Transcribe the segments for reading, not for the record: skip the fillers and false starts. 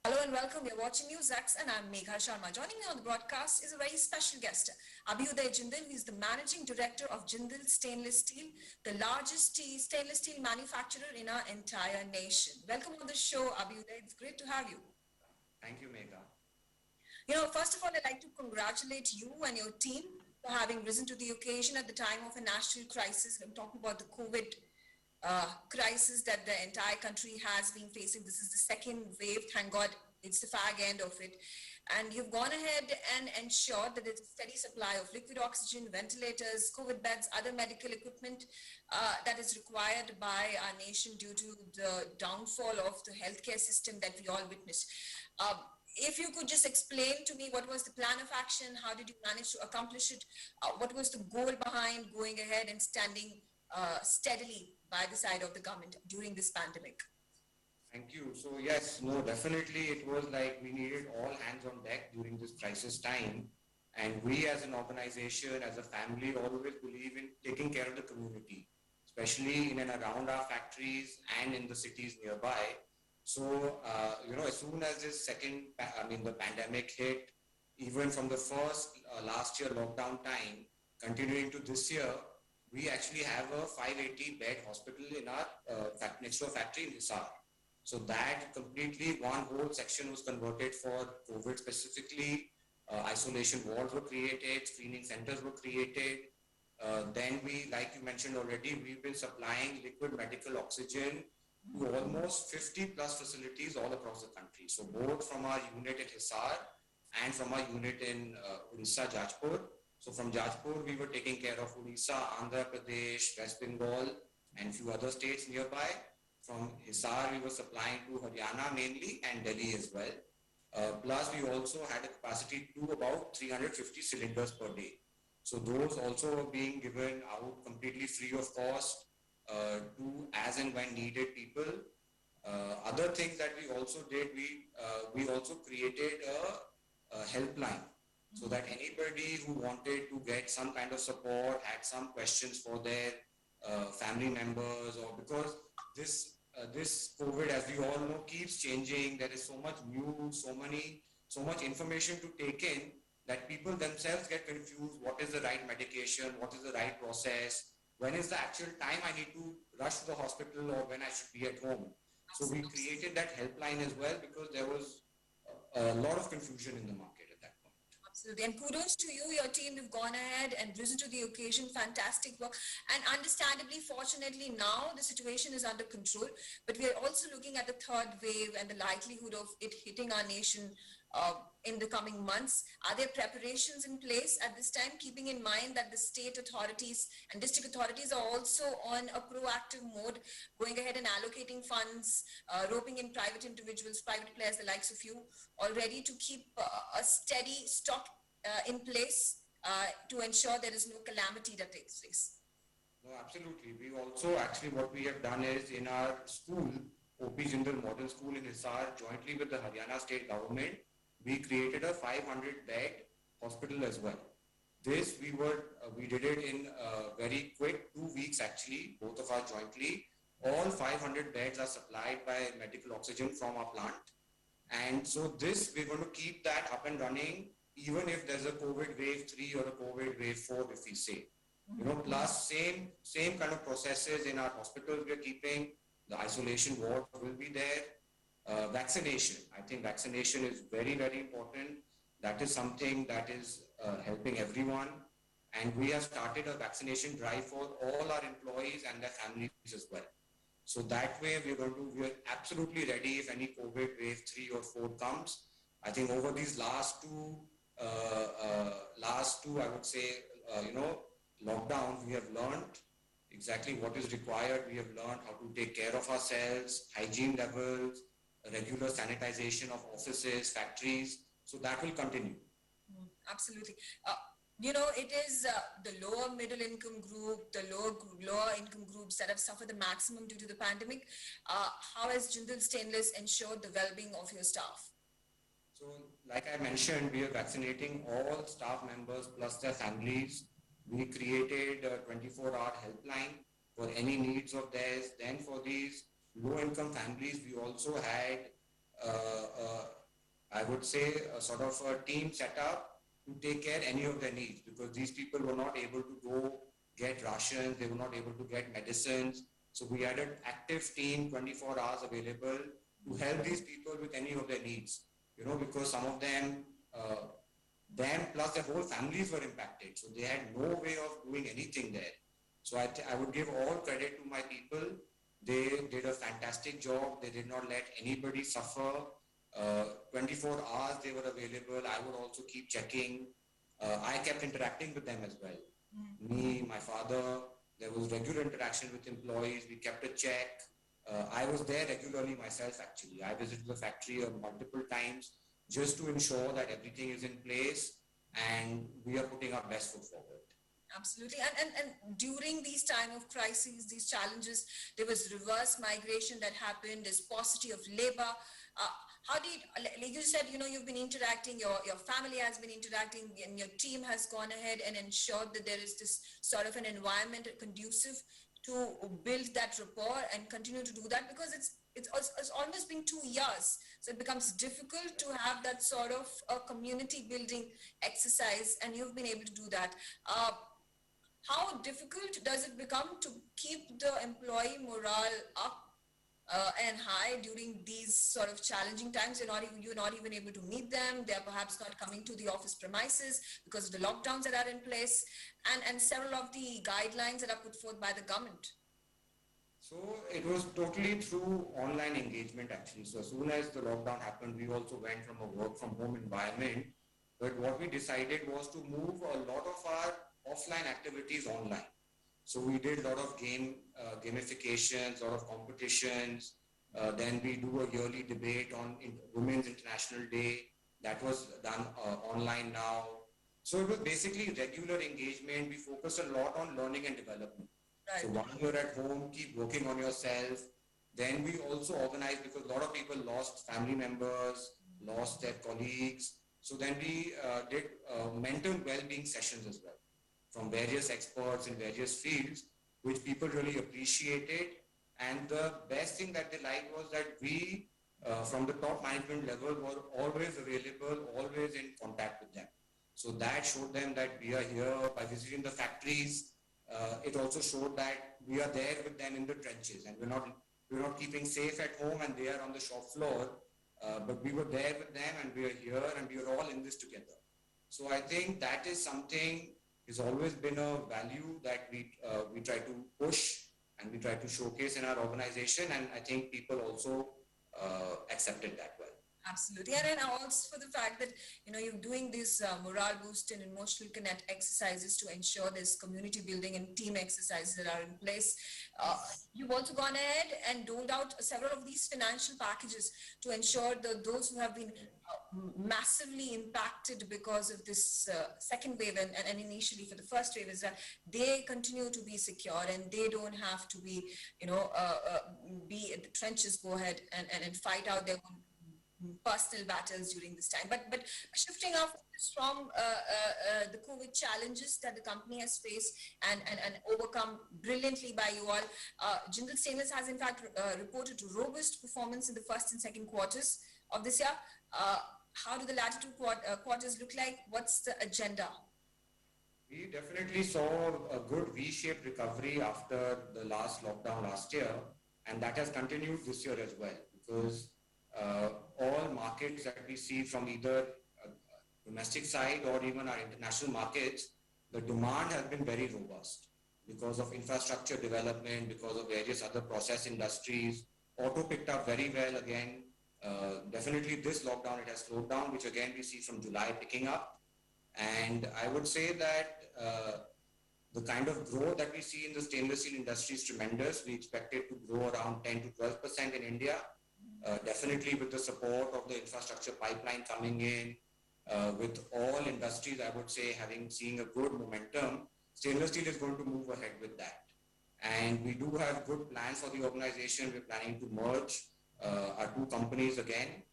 Hello and welcome. You're watching NewsX and I'm Megha Sharma. Joining me on the broadcast is a very special guest, Abhyuday Jindal, who is the Managing Director of Jindal Stainless Steel, the largest stainless steel manufacturer in our entire nation. Welcome on the show, Abhyuday. It's great to have you. Thank you, Megha. First of all, I'd like to congratulate you and your team for having risen to the occasion at the time of a national crisis. I'm talking about the COVID crisis that the entire country has been facing. This is the second wave. Thank God it's the fag end of it. And you've gone ahead and ensured that there's a steady supply of liquid oxygen, ventilators, COVID beds, other medical equipment that is required by our nation due to the downfall of the healthcare system that we all witnessed. If you could just explain to me what was the plan of action, how did you manage to accomplish it, what was the goal behind going ahead and standing steadily by the side of the government during this pandemic? Thank you. So yes, no, definitely it was like we needed all hands on deck during this crisis time. And we as an organization, as a family, always believe in taking care of the community, especially in and around our factories and in the cities nearby. So, as soon as the pandemic hit, even from the first last year lockdown time, continuing to this year, we actually have a 580 bed hospital in our next to a factory in Hisar. So that completely one whole section was converted for COVID specifically. Isolation wards were created, screening centers were created. Then we, like you mentioned already, we've been supplying liquid medical oxygen to almost 50 plus facilities all across the country. So both from our unit in Hisar and from our unit in Odisha, Jajpur. So from Jajpur, we were taking care of Odisha, Andhra Pradesh, West Bengal, and few other states nearby. From Hisar, we were supplying to Haryana mainly and Delhi as well. Plus, we also had a capacity to about 350 cylinders per day. So those also were being given out completely free of cost to as and when needed people. Other things that we also did, we also created a helpline so that anybody who wanted to get some kind of support, had some questions for their family members, or because this COVID, as we all know, keeps changing. There is so much news, so much information to take in that people themselves get confused. What is the right medication? What is the right process? When is the actual time I need to rush to the hospital or when I should be at home? So we created that helpline as well because there was a lot of confusion in the market at that point. Absolutely. And kudos to you, your team. You've gone ahead and risen to the occasion. Fantastic work. And understandably, fortunately, now the situation is under control. But we are also looking at the third wave and the likelihood of it hitting our nation in the coming months. Are there preparations in place at this time, keeping in mind that the state authorities and district authorities are also on a proactive mode, going ahead and allocating funds, roping in private individuals, private players, the likes of you, already to keep a steady stock in place to ensure there is no calamity that takes place? No, absolutely. We also actually what we have done is in our school, OP Jindal Modern School in Hisar, jointly with the Haryana state government, we created a 500 bed hospital as well. This we did it in very quick 2 weeks actually, both of us jointly. All 500 beds are supplied by medical oxygen from our plant. And so this, we're going to keep that up and running, even if there's a COVID wave 3 or a COVID wave 4, if we say. Plus same kind of processes in our hospitals we're keeping. The isolation ward will be there. Vaccination. I think vaccination is very, very important. That is something that is helping everyone. And we have started a vaccination drive for all our employees and their families as well. So that way we are absolutely ready if any COVID wave 3 or 4 comes. I think over these last two, I would say, lockdowns, we have learned exactly what is required. We have learned how to take care of ourselves, hygiene levels, regular sanitization of offices, factories. So that will continue. Absolutely. It is the lower middle income group, the lower income groups that have suffered the maximum due to the pandemic. How has Jindal Stainless ensured the well-being of your staff? So, like I mentioned, we are vaccinating all staff members plus their families. We created a 24-hour helpline for any needs of theirs. Then for these low-income families, we also had I would say, a sort of a team set up to take care any of their needs, because these people were not able to go get rations, they were not able to get medicines. So we had an active team 24 hours available to help these people with any of their needs, because some of them plus their whole families were impacted. So they had no way of doing anything there. So I would give all credit to my people. They did a fantastic job. They did not let anybody suffer. 24 hours they were available. I would also keep checking. I kept interacting with them as well. Me, my father, there was regular interaction with employees. We kept a check. I was there regularly myself, actually. I visited the factory multiple times just to ensure that everything is in place and we are putting our best foot forward. Absolutely. And during these time of crises, these challenges, there was reverse migration that happened, there's paucity of labor. How did, like you said, you've been interacting, your family has been interacting, and your team has gone ahead and ensured that there is this sort of an environment conducive to build that rapport and continue to do that, because it's almost been 2 years. So it becomes difficult to have that sort of a community building exercise, and you've been able to do that. How difficult does it become to keep the employee morale up and high during these sort of challenging times? You're not even able to meet them. They're perhaps not coming to the office premises because of the lockdowns that are in place, and several of the guidelines that are put forth by the government. So it was totally through online engagement, actually. So as soon as the lockdown happened, we also went from a work from home environment. But what we decided was to move a lot of our offline activities online. So we did a lot of gamifications, a lot of competitions. Then we do a yearly debate on Women's International Day. That was done online now. So it was basically regular engagement. We focused a lot on learning and development. Right. So while you're at home, keep working on yourself. Then we also organized, because a lot of people lost family members, lost their colleagues. So then we did mental well-being sessions as well, from various experts in various fields, which people really appreciated. And the best thing that they liked was that we, from the top management level, were always available, always in contact with them. So that showed them that we are here. By visiting the factories, it also showed that we are there with them in the trenches, and we're not keeping safe at home and they are on the shop floor, but we were there with them, and we are here, and we are all in this together. So I think that is something, has always been a value that we try to push and we try to showcase in our organization, and I think people also accepted that well. Absolutely. And also for the fact that, you're doing these morale boost and emotional connect exercises to ensure there's community building and team exercises that are in place. You've also gone ahead and doled out several of these financial packages to ensure that those who have been massively impacted because of this second wave and initially for the first wave, is that they continue to be secure and they don't have to be, be in the trenches, go ahead and fight out their own personal battles during this time. But shifting our focus from the COVID challenges that the company has faced and overcome brilliantly by you all, Jindal Stainless has in fact reported robust performance in the first and second quarters of this year. How do the latter two quarters look like? What's the agenda? We definitely saw a good V-shaped recovery after the last lockdown last year, and that has continued this year as well, because all markets that we see from either domestic side or even our international markets, the demand has been very robust because of infrastructure development, because of various other process industries. Auto picked up very well again. Definitely this lockdown, it has slowed down, which again we see from July picking up. And I would say that the kind of growth that we see in the stainless steel industry is tremendous. We expect it to grow around 10 to 12% in India. Definitely with the support of the infrastructure pipeline coming in, with all industries, I would say, seeing a good momentum, stainless steel is going to move ahead with that. And we do have good plans for the organization. We're planning to merge our two companies again,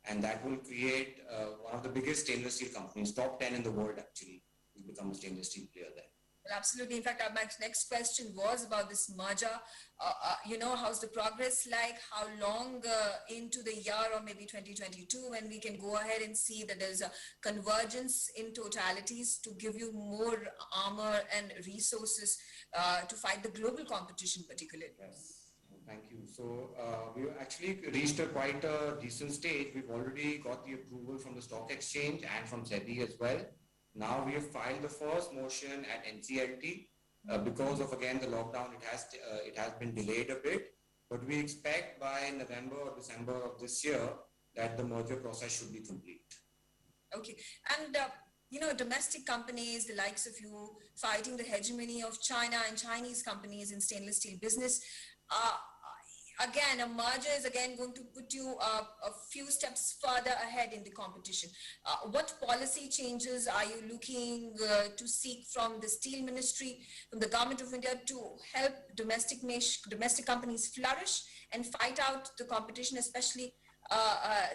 and that will create one of the biggest stainless steel companies, top 10 in the world actually, will become a stainless steel player there. Well, absolutely. In fact, my next question was about this merger. How's the progress like? How long into the year, or maybe 2022, when we can go ahead and see that there's a convergence in totalities to give you more armor and resources to fight the global competition, particularly? Yes, thank you. So we've actually reached a quite a decent stage. We've already got the approval from the stock exchange and from SEBI as well. Now we have filed the first motion at NCLT. Because of again the lockdown, it has been delayed a bit. But we expect by November or December of this year that the merger process should be complete. Okay. And domestic companies, the likes of you, fighting the hegemony of China and Chinese companies in stainless steel business. Again, a merger is again going to put you a few steps further ahead in the competition. What policy changes are you looking to seek from the steel ministry, from the government of India, to help domestic companies flourish and fight out the competition, especially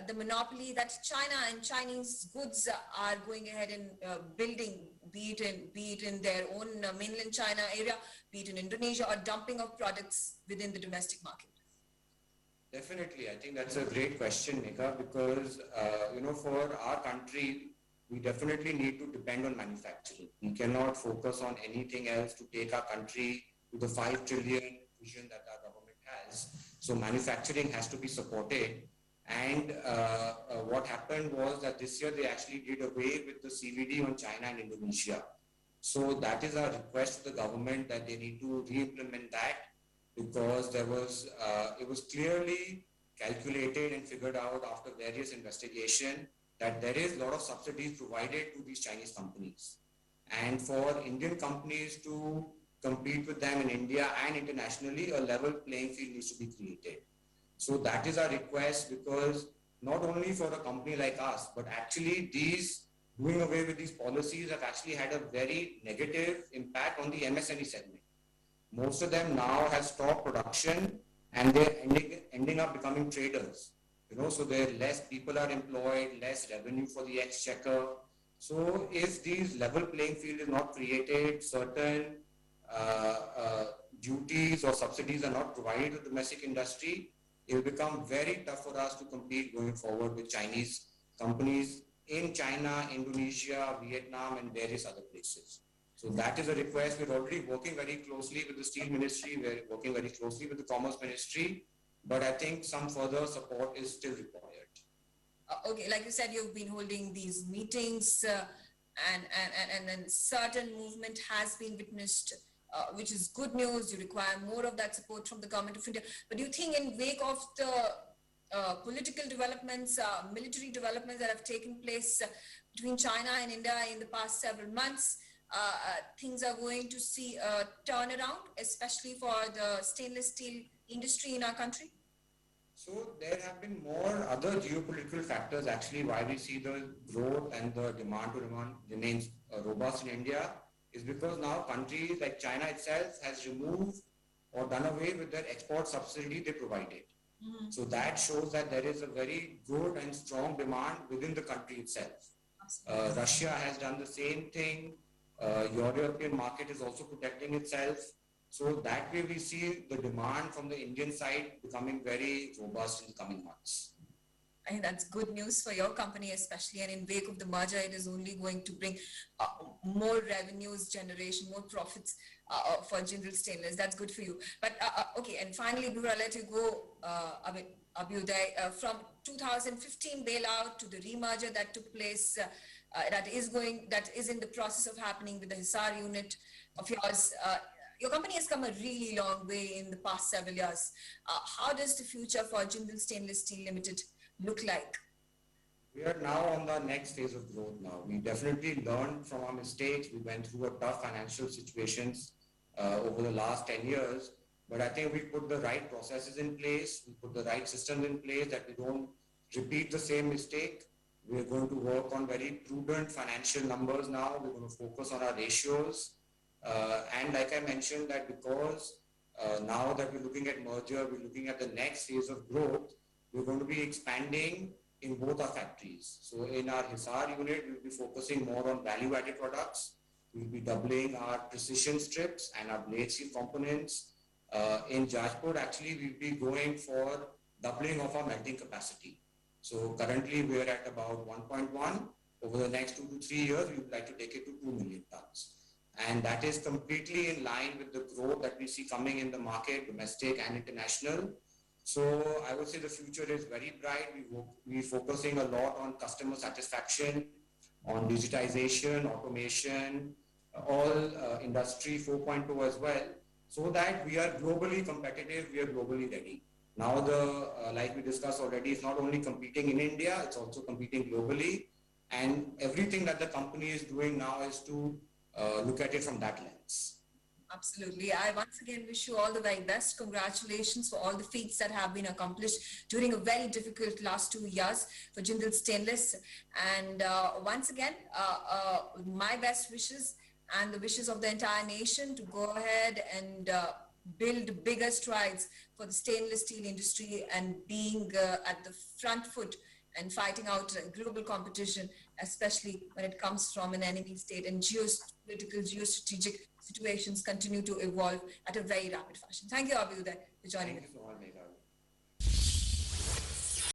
the monopoly that China and Chinese goods are going ahead and building, be it in their own mainland China area, be it in Indonesia, or dumping of products within the domestic market? Definitely, I think that's a great question, Nika, because for our country, we definitely need to depend on manufacturing. We cannot focus on anything else to take our country to the 5 trillion vision that our government has. So manufacturing has to be supported. And what happened was that this year they actually did away with the CVD on China and Indonesia. So that is our request to the government, that they need to re-implement that, because it was clearly calculated and figured out after various investigation that there is a lot of subsidies provided to these Chinese companies. And for Indian companies to compete with them in India and internationally, a level playing field needs to be created. So that is our request, because not only for a company like us, but actually doing away with these policies have actually had a very negative impact on the MSME segment. Most of them now have stopped production and they're ending up becoming traders. So less people are employed, less revenue for the exchequer. So if these level playing field is not created, certain duties or subsidies are not provided to the domestic industry, it will become very tough for us to compete going forward with Chinese companies in China, Indonesia, Vietnam, and various other places. So that is a request. We're already working very closely with the Steel Ministry. We're working very closely with the Commerce Ministry. But I think some further support is still required. Okay, like you said, you've been holding these meetings and then certain movement has been witnessed, which is good news. You require more of that support from the government of India. But do you think in wake of the political developments, military developments that have taken place between China and India in the past several months, things are going to see a turnaround, especially for the stainless steel industry in our country? So there have been more other geopolitical factors actually why we see the growth and the demand remains robust in India, is because now countries like China itself has removed or done away with their export subsidy they provided. Mm-hmm. So that shows that there is a very good and strong demand within the country itself. Russia has done the same thing. European market is also protecting itself. So that way we see the demand from the Indian side becoming very robust in the coming months. I think that's good news for your company especially, and in wake of the merger, it is only going to bring more revenues generation, more profits for Jindal Stainless. That's good for you. But okay, and finally, before I let you go, Abhyuday, from 2015 bailout to the remerger that took place, that is in the process of happening with the Hisar unit of yours. Your company has come a really long way in the past several years. How does the future for Jindal Stainless Steel Limited look like? We are now on the next phase of growth now. We definitely learned from our mistakes. We went through a tough financial situations over the last 10 years. But I think we put the right processes in place. We put the right systems in place that we don't repeat the same mistake. We're going to work on very prudent financial numbers now. We're going to focus on our ratios. And like I mentioned, that because now that we're looking at merger, we're looking at the next phase of growth, we're going to be expanding in both our factories. So in our Hisar unit, we'll be focusing more on value-added products. We'll be doubling our precision strips and our blade steel components. In Jajpur, actually, we'll be going for doubling of our melting capacity. So currently, we are at about 1.1. Over the next 2 to 3 years, we would like to take it to 2 million tons. And that is completely in line with the growth that we see coming in the market, domestic and international. So I would say the future is very bright. We're focusing a lot on customer satisfaction, on digitization, automation, all industry 4.0 as well, so that we are globally competitive, we are globally ready. Now like we discussed already, it's not only competing in India, it's also competing globally. And everything that the company is doing now is to look at it from that lens. Absolutely. I once again wish you all the very best. Congratulations for all the feats that have been accomplished during a very difficult last 2 years for Jindal Stainless. And once again, my best wishes and the wishes of the entire nation to go ahead and build bigger strides for the stainless steel industry and being at the front foot and fighting out global competition, especially when it comes from an enemy state, and geopolitical, geostrategic situations continue to evolve at a very rapid fashion. Thank you, Abhyuday, for joining us. Thank you so much, Megha.